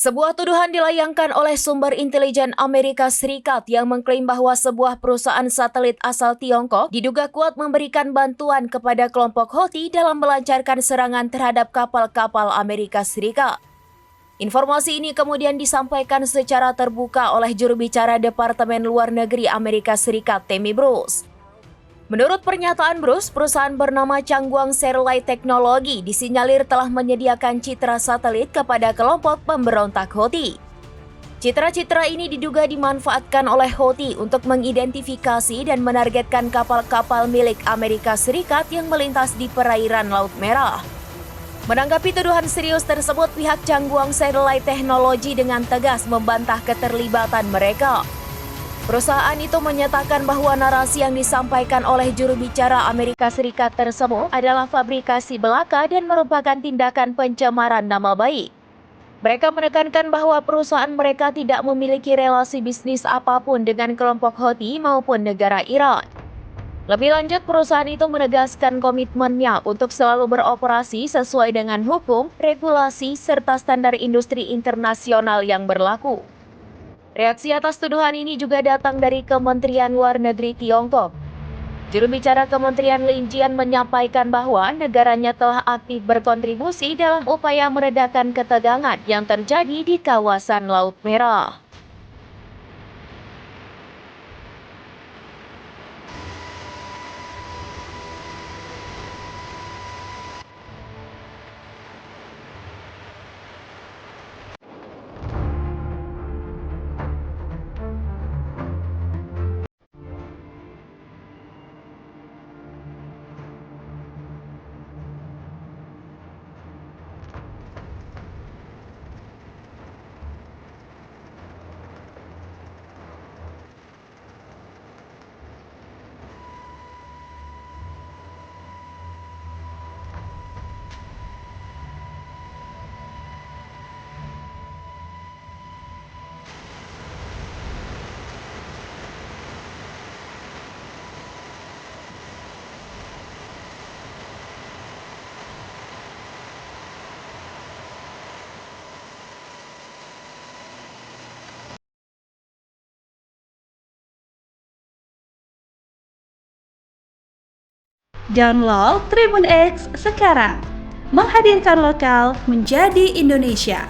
Sebuah tuduhan dilayangkan oleh sumber intelijen Amerika Serikat yang mengklaim bahwa sebuah perusahaan satelit asal Tiongkok diduga kuat memberikan bantuan kepada kelompok Houthi dalam melancarkan serangan terhadap kapal-kapal Amerika Serikat. Informasi ini kemudian disampaikan secara terbuka oleh juru bicara Departemen Luar Negeri Amerika Serikat, Tammy Bruce. Menurut pernyataan Bruce, perusahaan bernama Changguang Satellite Technology disinyalir telah menyediakan citra satelit kepada kelompok pemberontak Houthi. Citra-citra ini diduga dimanfaatkan oleh Houthi untuk mengidentifikasi dan menargetkan kapal-kapal milik Amerika Serikat yang melintas di perairan Laut Merah. Menanggapi tuduhan serius tersebut, pihak Changguang Satellite Technology dengan tegas membantah keterlibatan mereka. Perusahaan itu menyatakan bahwa narasi yang disampaikan oleh juru bicara Amerika Serikat tersebut adalah fabrikasi belaka dan merupakan tindakan pencemaran nama baik. Mereka menekankan bahwa perusahaan mereka tidak memiliki relasi bisnis apapun dengan kelompok Houthi maupun negara Iran. Lebih lanjut, perusahaan itu menegaskan komitmennya untuk selalu beroperasi sesuai dengan hukum, regulasi, serta standar industri internasional yang berlaku. Reaksi atas tuduhan ini juga datang dari Kementerian Luar Negeri Tiongkok. Juru bicara Kementerian Lin Jian menyampaikan bahwa negaranya telah aktif berkontribusi dalam upaya meredakan ketegangan yang terjadi di kawasan Laut Merah. Download Tribun X sekarang, menghadirkan lokal menjadi Indonesia.